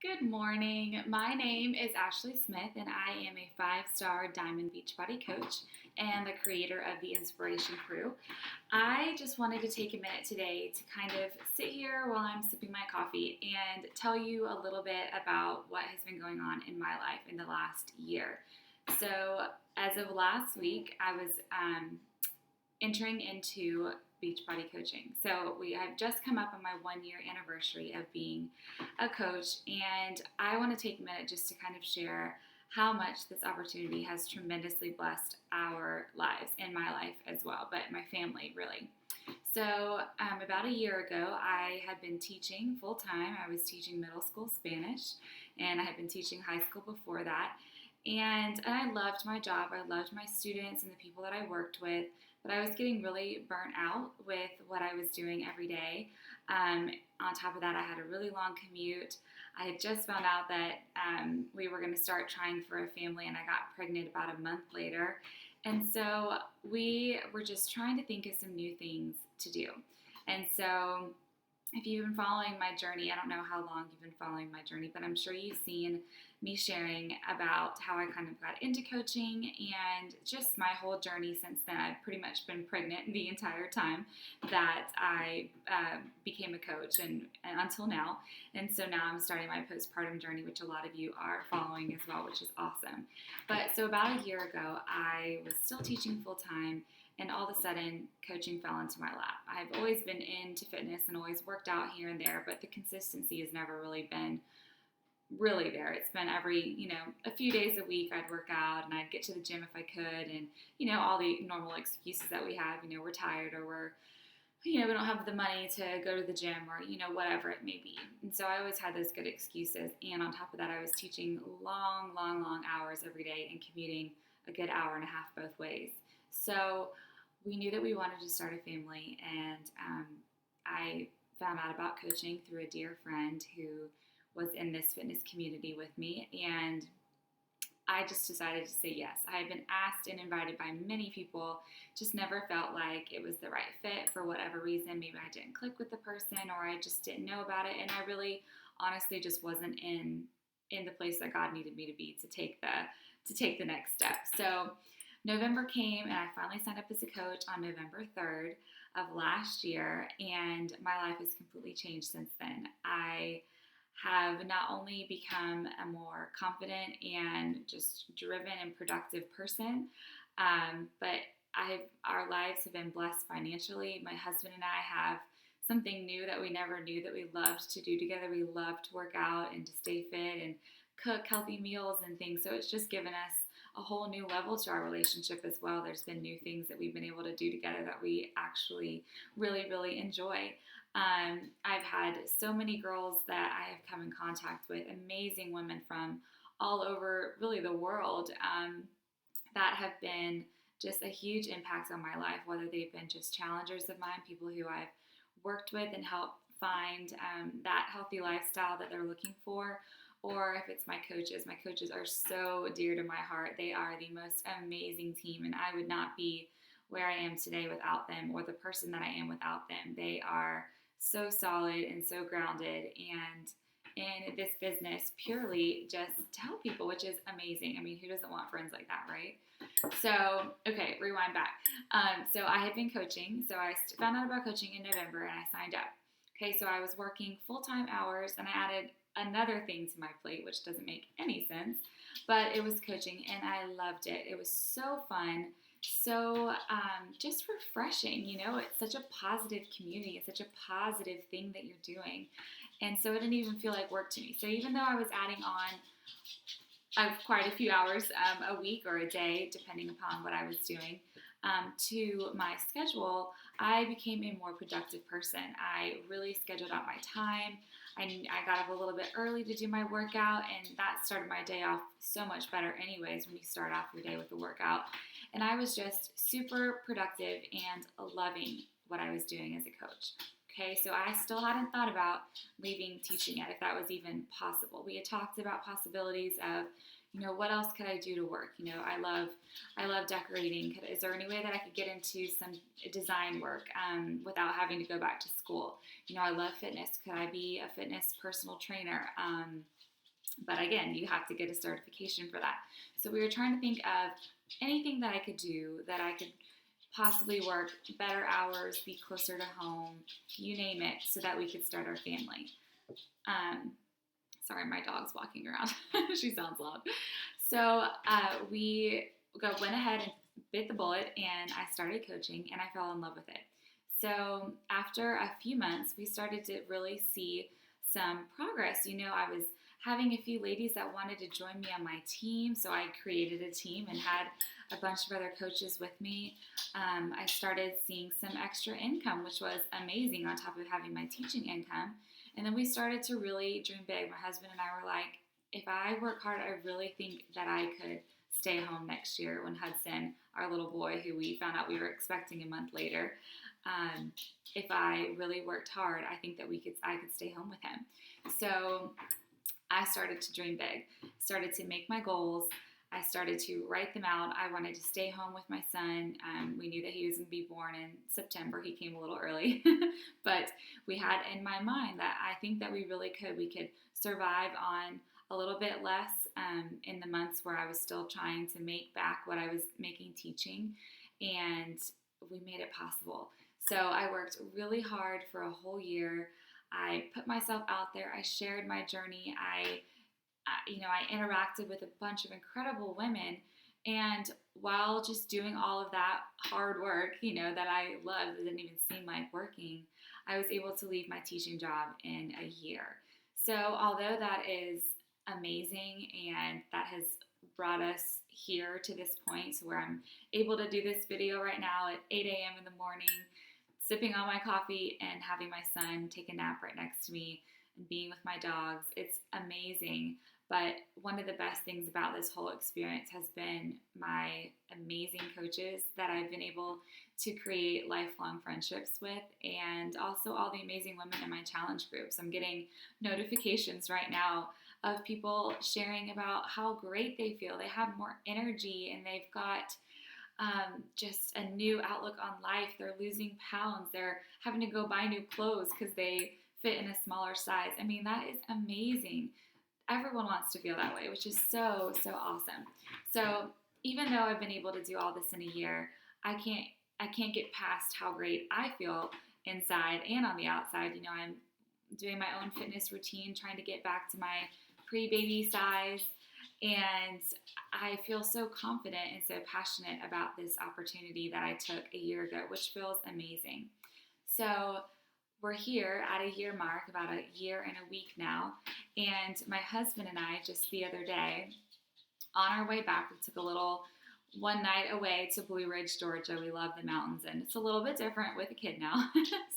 Good morning. My name is Ashley Smith, and I am a five-star Diamond Beachbody Coach and the creator of the Inspiration Crew. I just wanted to take a minute today to kind of sit here while I'm sipping my coffee and tell you a little bit about what has been going on in my life in the last year. So, as of last week, I was entering into Beachbody coaching. So we have just come up on my 1 year anniversary of being a coach, and I want to take a minute just to kind of share how much this opportunity has tremendously blessed our lives and my life as well, but my family really. So about a year ago, I had been teaching full time. I was teaching middle school Spanish, and I had been teaching high school before that. And I loved my job. I loved my students and the people that I worked with, but I was getting really burnt out with what I was doing every day. On top of that, I had a really long commute. I had just found out that we were going to start trying for a family, and I got pregnant about a month later. And so we were just trying to think of some new things to do. And so if you've been following my journey, I don't know how long you've been following my journey, but I'm sure you've seen me sharing about how I kind of got into coaching and just my whole journey since then. I've pretty much been pregnant the entire time that I became a coach and until now. And so now I'm starting my postpartum journey, which a lot of you are following as well, which is awesome. But so about a year ago, I was still teaching full time, and all of a sudden, coaching fell into my lap. I've always been into fitness and always worked out here and there, but the consistency has never really been there. It's been every, a few days a week I'd work out and I'd get to the gym if I could, and, all the normal excuses that we have, we're tired or we don't have the money to go to the gym or, whatever it may be. And so I always had those good excuses. And on top of that, I was teaching long hours every day and commuting a good hour and a half both ways. So we knew that we wanted to start a family, and I found out about coaching through a dear friend who was in this fitness community with me, and I just decided to say yes. I had been asked and invited by many people, just never felt like it was the right fit for whatever reason. Maybe I didn't click with the person, or I just didn't know about it, and I really honestly just wasn't in the place that God needed me to be to take the next step. So November came, and I finally signed up as a coach on November 3rd of last year, and my life has completely changed since then. I have not only become a more confident and just driven and productive person, but our lives have been blessed financially. My husband and I have something new that we never knew that we loved to do together. We love to work out and to stay fit and cook healthy meals and things. So it's just given us a whole new level to our relationship as well. There's been new things that we've been able to do together that we actually really enjoy. I've had so many girls that I have come in contact with, amazing women from all over really the world, that have been just a huge impact on my life, whether they've been just challengers of mine, people who I've worked with and helped find that healthy lifestyle that they're looking for, or if it's my coaches. My coaches are so dear to my heart. They are the most amazing team, and I would not be where I am today without them, or the person that I am without them. They are so solid and so grounded, and in this business purely just to help people, which is amazing. I mean, who doesn't want friends like that, right? So, okay, rewind back. So I had been coaching. So I found out about coaching in November, and I signed up. Okay, so I was working full-time hours, and I added another thing to my plate, which doesn't make any sense, but it was coaching, and I loved it. It was so fun, so just refreshing. It's such a positive community. It's such a positive thing that you're doing, and so it didn't even feel like work to me. So even though I was adding on quite a few hours a week or a day, depending upon what I was doing, to my schedule, I became a more productive person. I really scheduled out my time. I got up a little bit early to do my workout, and that started my day off so much better anyways when you start off your day with a workout. And I was just super productive and loving what I was doing as a coach. Okay, so I still hadn't thought about leaving teaching yet, if that was even possible. We had talked about possibilities of, what else could I do to work? I love decorating. Is there any way that I could get into some design work without having to go back to school? I love fitness. Could I be a fitness personal trainer? But again, you have to get a certification for that. So we were trying to think of anything that I could do that I could possibly work better hours, be closer to home, you name it, so that we could start our family. Um, Sorry, my dog's walking around. She sounds loud. So we went ahead and bit the bullet, and I started coaching, and I fell in love with it. So after a few months, we started to really see some progress. I was having a few ladies that wanted to join me on my team, so I created a team and had a bunch of other coaches with me. I started seeing some extra income, which was amazing on top of having my teaching income. And then we started to really dream big. My husband and I were like, if I work hard, I really think that I could stay home next year when Hudson, our little boy, who we found out we were expecting a month later, if I really worked hard, I think that I could stay home with him. So I started to dream big, started to make my goals. I started to write them out. I wanted to stay home with my son. We knew that he was going to be born in September. He came a little early, but we had in my mind that I think that we really could. We could survive on a little bit less in the months where I was still trying to make back what I was making teaching, and we made it possible. So I worked really hard for a whole year. I put myself out there. I shared my journey. I interacted with a bunch of incredible women, and while just doing all of that hard work, that I loved, that didn't even seem like working, I was able to leave my teaching job in a year. So although that is amazing, and that has brought us here to this point where I'm able to do this video right now at 8 a.m. in the morning, sipping on my coffee and having my son take a nap right next to me and being with my dogs, it's amazing. But one of the best things about this whole experience has been my amazing coaches that I've been able to create lifelong friendships with, and also all the amazing women in my challenge groups. I'm getting notifications right now of people sharing about how great they feel. They have more energy, and they've got just a new outlook on life. They're losing pounds. They're having to go buy new clothes because they fit in a smaller size. I mean, that is amazing. Everyone wants to feel that way, which is so, so awesome. So even though I've been able to do all this in a year, I can't get past how great I feel inside and on the outside. I'm doing my own fitness routine, trying to get back to my pre-baby size, and I feel so confident and so passionate about this opportunity that I took a year ago, which feels amazing. So we're here at a year mark, about a year and a week now, and my husband and I just the other day, on our way back, we took a little one night away to Blue Ridge, Georgia. We love the mountains, and it's a little bit different with a kid now.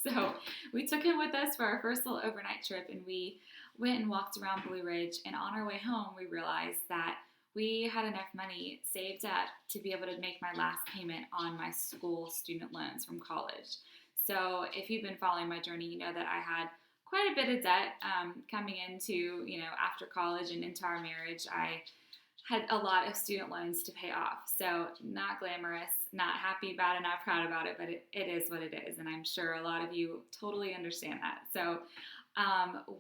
So we took him with us for our first little overnight trip, and we went and walked around Blue Ridge, and on our way home, we realized that we had enough money saved up to be able to make my last payment on my school student loans from college. So if you've been following my journey, you know that I had quite a bit of debt coming into, after college and into our marriage. I had a lot of student loans to pay off. So not glamorous, not happy about it, not proud about it, but it is what it is. And I'm sure a lot of you totally understand that. So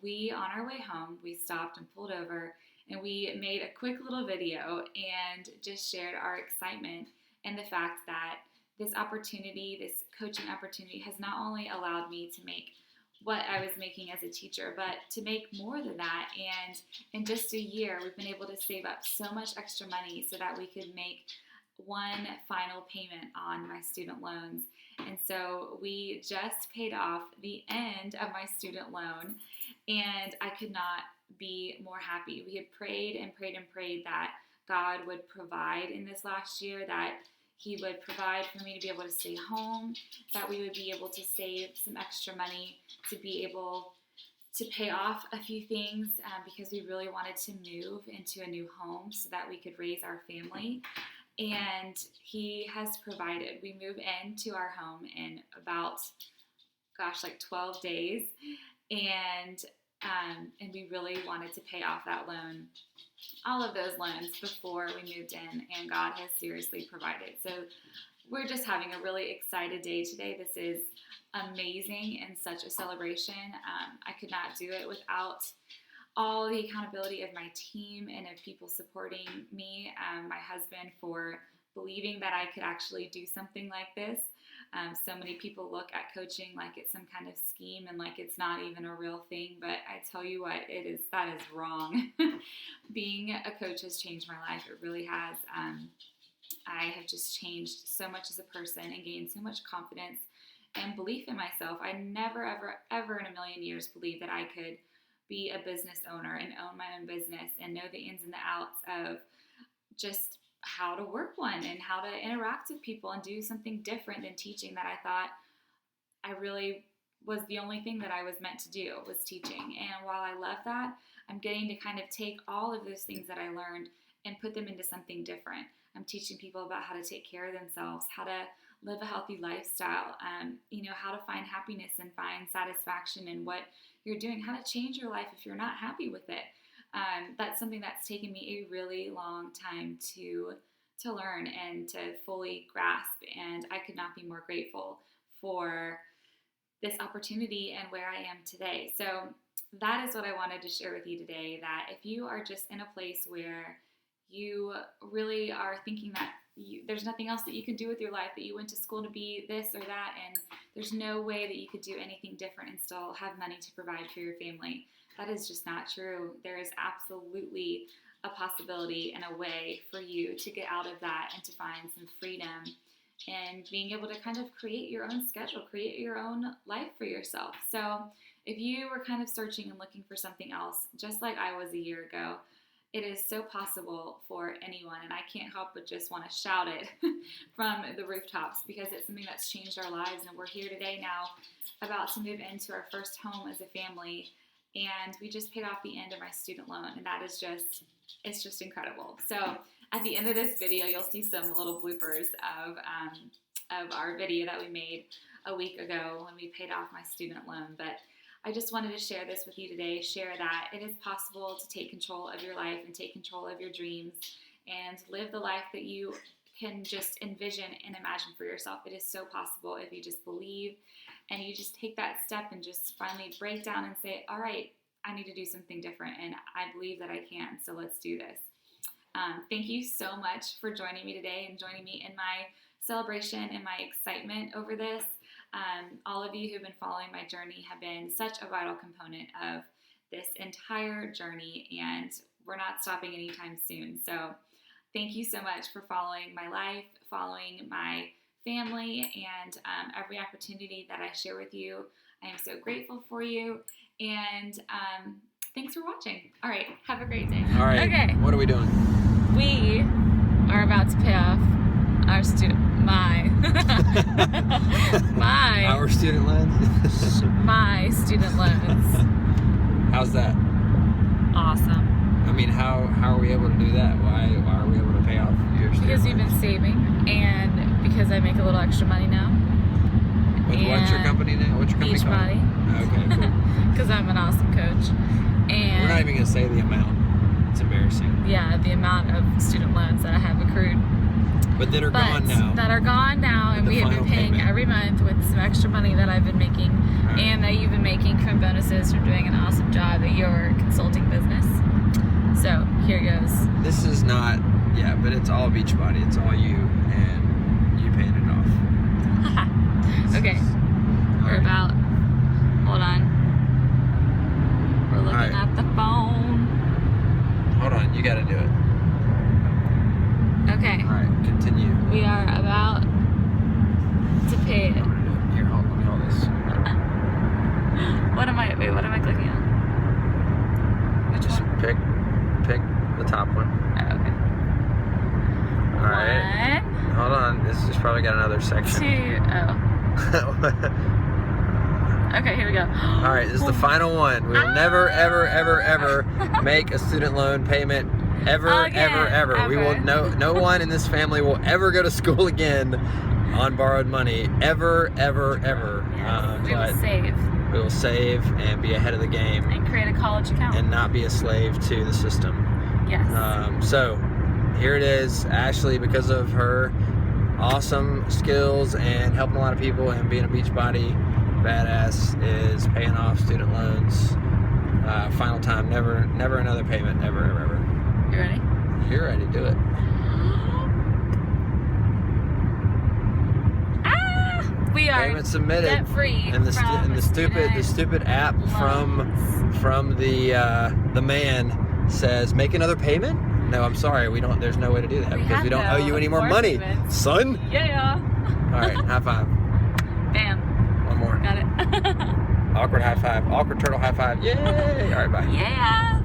we, on our way home, we stopped and pulled over, and we made a quick little video and just shared our excitement and the fact that this opportunity, this coaching opportunity, has not only allowed me to make what I was making as a teacher, but to make more than that. And in just a year, we've been able to save up so much extra money so that we could make one final payment on my student loans. And so we just paid off the end of my student loan, and I could not be more happy. We had prayed and prayed and prayed that God would provide in this last year, that He would provide for me to be able to stay home, that we would be able to save some extra money to be able to pay off a few things because we really wanted to move into a new home so that we could raise our family. And He has provided. We move into our home in about, 12 days. And we really wanted to pay off that loan, all of those loans, before we moved in, and God has seriously provided. So we're just having a really excited day today. This is amazing and such a celebration. I could not do it without all the accountability of my team and of people supporting me, my husband for believing that I could actually do something like this. So many people look at coaching like it's some kind of scheme and like it's not even a real thing, but I tell you what, that is wrong. Being a coach has changed my life. It really has. I have just changed so much as a person and gained so much confidence and belief in myself. I never, ever, ever in a million years believed that I could be a business owner and own my own business and know the ins and the outs of just how to work one and how to interact with people and do something different than teaching that I thought I really was the only thing that I was meant to do was teaching. And while I love that, I'm getting to kind of take all of those things that I learned and put them into something different. I'm teaching people about how to take care of themselves, how to live a healthy lifestyle, how to find happiness and find satisfaction in what you're doing, how to change your life if you're not happy with it. That's something that's taken me a really long time to learn and to fully grasp, and I could not be more grateful for this opportunity and where I am today. So that is what I wanted to share with you today, that if you are just in a place where you really are thinking that there's nothing else that you can do with your life, that you went to school to be this or that, and there's no way that you could do anything different and still have money to provide for your family, that is just not true. There is absolutely a possibility and a way for you to get out of that and to find some freedom and being able to kind of create your own schedule, create your own life for yourself. So if you were kind of searching and looking for something else, just like I was a year ago, it is so possible for anyone, and I can't help but just want to shout it from the rooftops because it's something that's changed our lives, and we're here today now about to move into our first home as a family, and we just paid off the end of my student loan, and that is just incredible. So at the end of this video, you'll see some little bloopers of our video that we made a week ago when we paid off my student loan, but I just wanted to share this with you today, share that it is possible to take control of your life and take control of your dreams and live the life that you can just envision and imagine for yourself. It is so possible if you just believe and you just take that step and just finally break down and say, all right, I need to do something different and I believe that I can, so let's do this. Thank you so much for joining me today and joining me in my celebration and my excitement over this. All of you who've been following my journey have been such a vital component of this entire journey, and we're not stopping anytime soon. So thank you so much for following my life, following my family, and every opportunity that I share with you. I am so grateful for you, and thanks for watching. All right, have a great day. All right, okay. What are we doing? We are about to pay off our Our student loans. my student loans. How's that? Awesome. I mean, how are we able to do that? Why are we able to pay off your student Because we've loans? been saving, and because I make a little extra money now. What's your company now? What's your company Beachbody. called? Okay, cool. Because I'm an awesome coach. And We're not even going to say the amount. It's embarrassing. yeah, the amount of student loans that I have accrued. But that are gone now. That are gone now, and we have been paying payment. every month with some extra money that I've been making, Right. and that you've been making from bonuses from doing an awesome job at your consulting business. So here goes. This is not, but it's all Beachbody. It's all you, and you paying it off. Okay, we're about. Hold on. We're looking at the phone. Hold on, you got to do it. Okay. All right, continue. We are about to pay it. Here, let me hold this. What am I clicking on? You just pick the top one. Oh, okay. All right. Hold on. This has probably got another section. 2. Okay, here we go. All right, this is the final one. We will never, ever, ever, ever make a student loan payment. Ever. We will. No one in this family will ever go to school again on borrowed money. Ever. Yes, we will save. We will save and be ahead of the game. And create a college account. And not be a slave to the system. Yes. So here it is. Ashley, because of her awesome skills and helping a lot of people and being a Beachbody badass, is paying off student loans. Final time. Never another payment. Ever. You ready? You're ready. Do it. We are Payment submitted. debt free. And the stupid app from the man says, make another payment? No, I'm sorry. We don't. There's no way to do that because we don't owe you any more money, son. Yeah. All right, high five. Bam. One more. Got it. Awkward high five. Awkward turtle high five. Yay! All right, bye. Yeah.